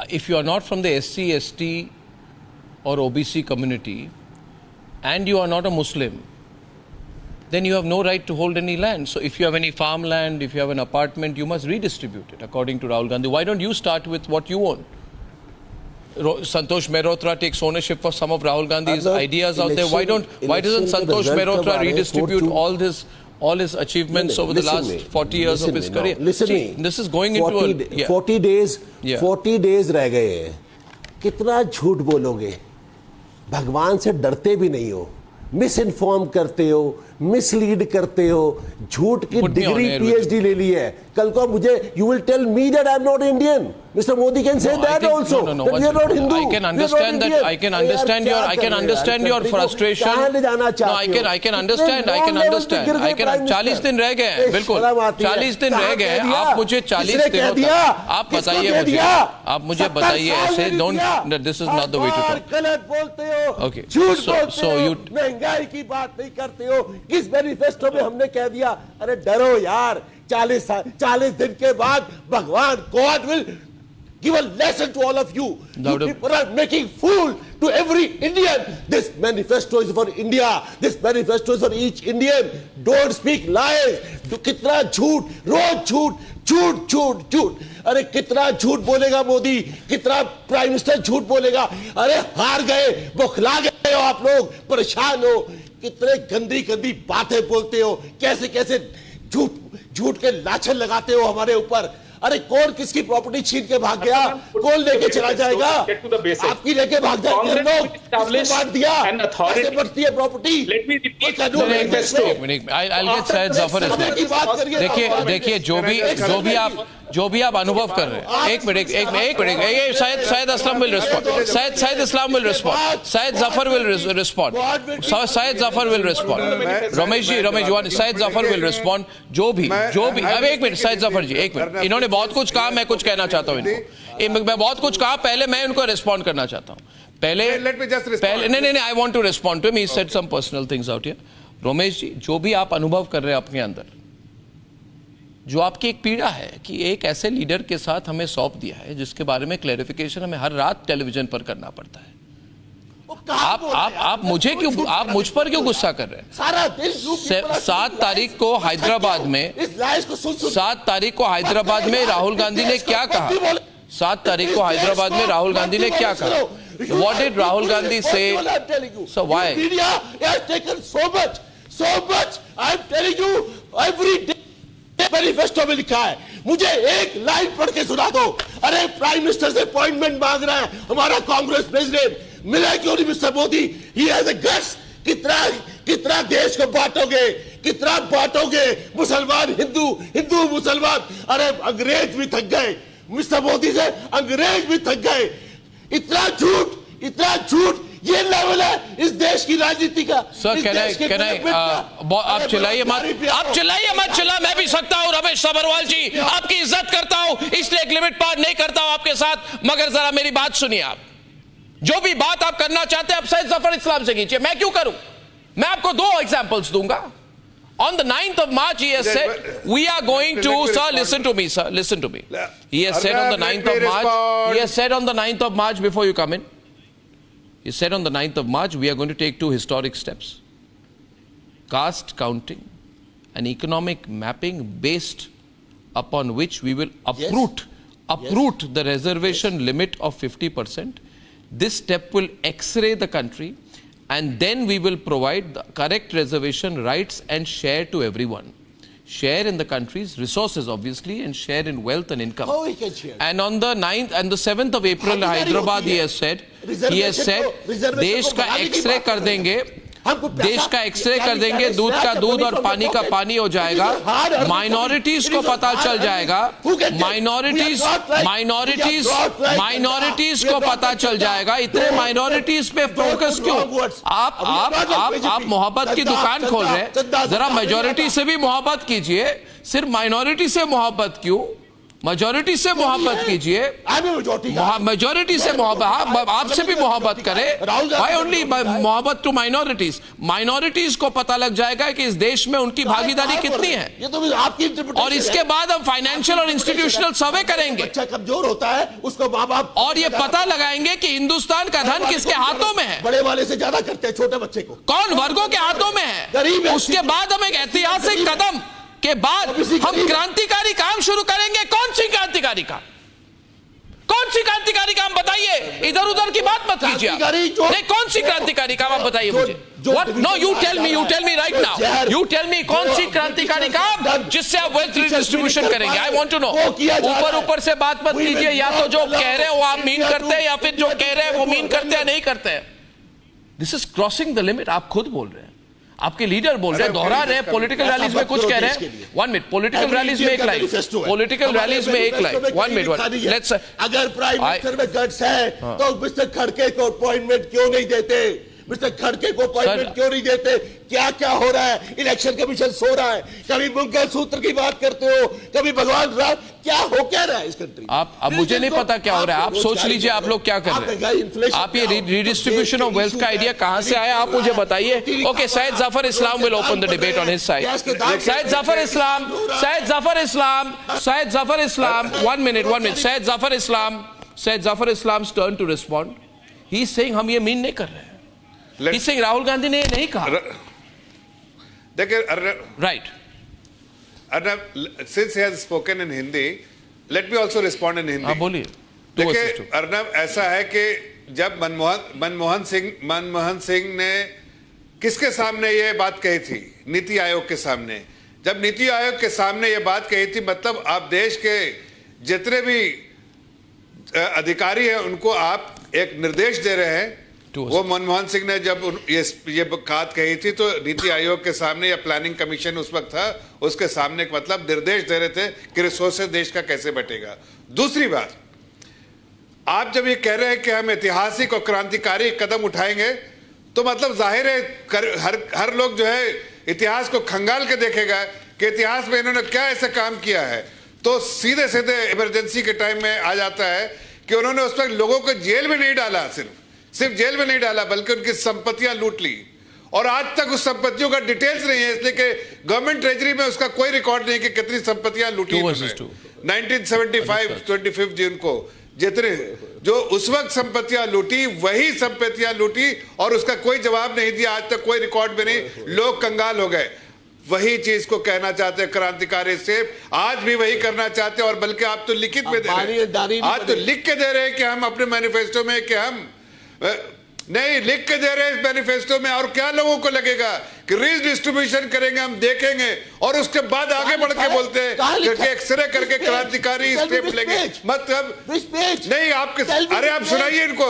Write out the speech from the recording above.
if you are not from the SC, ST or OBC community and you are not a Muslim, then you have no right to hold any land. So if you have any farmland, if you have an apartment, you must redistribute it according to Rahul Gandhi. Why don't you start with what you own? Santosh Mehrotra takes ownership for some of Rahul Gandhi's ideas out there. Why doesn't Santosh Mehrotra redistribute all his achievements over the last 40 years of his career? This is going into 40 days रह गए हैं. कितना झूठ बोलोगे? भगवान से डरते भी नहीं हो, मिस इन्फॉर्म करते हो, मिसलीड करते हो, झूठ की डिग्री PhD ले ली है. कल को मुझे you will tell me that I am not Indian. Mr. Modi can say that also. No, that we are not Hindu. I can understand that. I can understand your frustration. No, I can understand. 40 दिन रह गए हैं. बिल्कुल 40 दिन रह गए हैं. आप मुझे 40 दिनों तक आप बताइए मुझे. आप मुझे बताइए ऐसे. Don't. This is not the way to talk. गलत बोलते हो. Okay. झूठ बोलते so हो. you महंगाई की बात नहीं करते हो. किस मैनिफेस्टो में हमने कह दिया? अरे डरो यार. 40 दिन के बाद भगवान God will give a lesson to all of you. You people are making fool to every Indian. This manifesto is for India. This manifesto is for each Indian. Don't speak lies. तो कितना झूठ, रोज झूठ. अरे कितना झूठ बोलेगा मोदी, कितना prime minister झूठ बोलेगा. अरे हार गए, बौखला गए हो आप लोग, परेशान हो. कितने गंदी बातें बोलते हो, कैसे झूठ के लाछन लगाते हो हमारे ऊपर. अरे कौन किसकी प्रॉपर्टी छीन के भाग गया? कौन लेके चला जाएगा? आपकी लेके भाग जाएंगे हम लोग. बांट दिया, कैसे बढ़ती है property? I'll get Syed Zafar as well. देखिए जो भी आप अनुभव कर रहे हैं. एक minute. Syed Aslam will respond. Syed Islam will respond. Syed Zafar will respond. Syed Zafar will respond. Ramesh ji, Syed Zafar will respond. जो भी अब एक मिनट. Syed Zafar जी एक मिनट. इन्होंने बहुत कुछ कहा, मैं कुछ कहना चाहता हूँ इनको. मैं बहुत कुछ कहा, पहले मैं उनको रिस्पॉन्ड करना चाहता हूँ. नहीं, I want to respond to him. He said some personal things out here. Romesh जी, जो भी आप अनुभव कर रहे हैं अपने अंदर, जो आपकी एक पीड़ा है कि एक ऐसे लीडर के साथ हमें सौंप दिया है जिसके बारे में क्लैरिफिकेशन हमें हर रात टेलीविजन पर करना पड़ता है. आप मुझ पर क्यों गुस्सा कर रहे हैं? सारा दिन 7 तारीख को हैदराबाद में राहुल गांधी ने क्या कहा? 7 तारीख को हैदराबाद में राहुल गांधी ने क्या कहा? What did Rahul Gandhi say? So why? Media has taken so much. I am telling you, every day manifesto में लिखा है. मुझे एक लाइन पढ़ के सुना दो. अरे प्राइम मिनिस्टर से अपॉइंटमेंट मांग रहा है हमारा कांग्रेस प्रेसिडेंट. मिला क्यों नहीं mister Modi? He has a guts. कितना देश को बांटोगे? मुसलमान हिंदू मुसलमान. अरे अंग्रेज भी थक गए मिस्टर मोदी से. अंग्रेज भी थक गए. इतना झूठ. ये लेवल है इस देश की राजनीति का. सर can I आप चिल्लाइए मत. मैं भी सकता हूँ. रमेश सबरवाल जी, आपकी इज्जत करता हूँ, इसलिए एक लिमिट पार नहीं करता हूँ आपके साथ. मगर जरा मेरी बात सुनिए. आप जो भी बात आप करना चाहते हैं आप सैयद जफर इस्लाम से कीजिए. मैं क्यों करूं? मैं आपको 2 एग्जांपल्स दूंगा. On the 9th of March, he has said, we are going to, sir, listen to me, sir, listen to me. He has said on the 9th of March, before you come in, he said on the 9th of March, we are going to take 2 historic steps. Caste counting and economic mapping based upon which we will uproot the reservation limit of 50%. This step will X-ray the country, and then we will provide the correct reservation rights and share to everyone. Share in the country's resources, obviously, and share in wealth and income. How we can share? And on the 9th and the 7th of April, Hyderabad, he has said, देश का x ray कर देंगे. दूध का दूध और पानी का पानी हो जाएगा. माइनॉरिटीज को पता चल जाएगा. माइनॉरिटीज को पता चल जाएगा. इतने माइनॉरिटीज पे फोकस क्यों? आप मोहब्बत की दुकान खोल रहे हैं. जरा मेजॉरिटी से भी मोहब्बत कीजिए. सिर्फ माइनॉरिटी से मोहब्बत क्यों? मेजोरिटी से मोहब्बत कीजिए, मेजोरिटी से मोहब्बत, हाँ, आपसे भी मोहब्बत करें। भाई ओनली मोहब्बत टू माइनॉरिटीज, माइनॉरिटीज को पता लग जाएगा कि इस देश में उनकी भागीदारी कितनी है, ये तो आपकी इंटरप्रिटेशन और इसके बाद हम फाइनेंशियल और इंस्टीट्यूशनल सर्वे करेंगे। बच्चा कमजोर होता है, उसको माँ बाप और ये पता लगाएंगे कि हिंदुस्तान का धन किसके हाथों में है, बड़े वाले से ज्यादा करते हैं छोटे बच्चे को, कौन वर्गों के हाथों में गरीब है। है। उसके बाद हम एक ऐतिहासिक कदम के बाद हम क्रांतिकारी काम शुरू करेंगे। कौन सी क्रांतिकारी काम, कौन सी क्रांतिकारी काम बताइए, इधर उधर की बात मत कीजिए आप। नहीं, कौन सी क्रांतिकारी काम आप बताइए मुझे। What? No, you tell me right now. You tell me कौन सी क्रांतिकारी काम जिससे आप वेल्थ रिडिस्ट्रीब्यूशन करेंगे। I want to know. ऊपर से बात मत कीजिए, या तो जो कह रहे हैं वो आप मीन करते हैं, या फिर जो कह रहे हैं वो मीन करते हैं नहीं करते हैं। This is crossing the limit. आप खुद बोल रहे हैं, आपके लीडर बोल रहे हैं, दोहरा रहे हैं, पॉलिटिकल रैलीज में कुछ कह रहे हैं। 1 मिनट, पॉलिटिकल रैलीज में एक लाइन, पॉलिटिकल रैलीज में एक लाइन, 1 मिनट, लेट्स। अगर प्राइम मिनिस्टर में गट्स है तो मिस्टर खड़गे को अपॉइंटमेंट क्यों नहीं देते, मिस्टर खड़गे को अपॉइंटमेंट क्यों नहीं देते। क्या क्या हो रहा है, इलेक्शन कमीशन सो रहा है, कभी मंगल सूत्र की बात करते हो, कभी भगवान राम, क्या हो क्या रहा है इस कंट्री। आप, अब मुझे नहीं पता क्या हो रहा है, आप सोच लीजिए आप लोग क्या कर रहे हैं। आप ये रिडिस्ट्रीब्यूशन ऑफ वेल्थ का आइडिया कहां से आया, आप मुझे बताइए। Okay, Syed Jafar Islam will open the debate on his side. Syed Jafar Islam, 1 minute, Syed Jafar Islam's turn to respond. He is saying हम ये मीन नहीं कर रहे हैं। He's saying राहुल गांधी ने नहीं कहा। देखिए, right, Arnab, since he has spoken in Hindi, let me also respond in Hindi. हाँ बोलिए। देखिए अर्नब, ऐसा है कि जब मनमोहन सिंह ने किसके सामने ये बात कही थी, नीति आयोग के सामने। जब नीति आयोग के सामने ये बात कही थी, मतलब आप देश के जितने भी अधिकारी हैं उनको आप एक निर्देश दे रहे हैं। वो मनमोहन सिंह ने जब ये बात कही थी तो नीति आयोग के सामने या प्लानिंग कमीशन उस वक्त था, उसके सामने मतलब निर्देश दे रहे थे कि रिसोर्सेज देश का कैसे बटेगा। दूसरी बात, आप जब ये कह रहे हैं कि हम ऐतिहासिक और क्रांतिकारी कदम उठाएंगे, तो मतलब जाहिर है हर लोग जो है इतिहास को खंगाल के देखेगा कि इतिहास में इन्होंने क्या ऐसा काम किया है। तो सीधे सीधे इमरजेंसी के टाइम में आ जाता है कि उन्होंने उस वक्त लोगों को जेल में नहीं डाला, सिर्फ जेल में नहीं डाला बल्कि उनकी संपत्तियां लूट ली, और आज तक उस संपत्तियों का डिटेल्स नहीं है, इसलिए कि गवर्नमेंट ट्रेजरी में उसका कोई रिकॉर्ड नहीं कि कितनी संपत्तियां लूटी। 1975 25 जून को जितने जो उस वक्त संपत्तियां लूटी, वही संपत्तियां लूटी और उसका कोई जवाब नहीं दिया, आज तक कोई रिकॉर्ड में नहीं, लोग कंगाल हो गए। वही चीज को कहना चाहते हैं क्रांतिकारी से, आज भी वही करना चाहते हैं, और बल्कि आप तो लिखित में दे रहे हैं, आज तो लिख के दे रहे हैं कि हम अपने मैनिफेस्टो में, कि हम नहीं लिख के दे रहे हैं इस मैनिफेस्टो में। और क्या लोगों को लगेगा कि रीडिस्ट्रीब्यूशन करेंगे, हम देखेंगे, और उसके बाद आगे बढ़ के बोलते हैं कि एक्सरे करके क्रांतिकारी स्टेप लेंगे। मतलब नहीं, आपके, अरे आप सुनाइए इनको।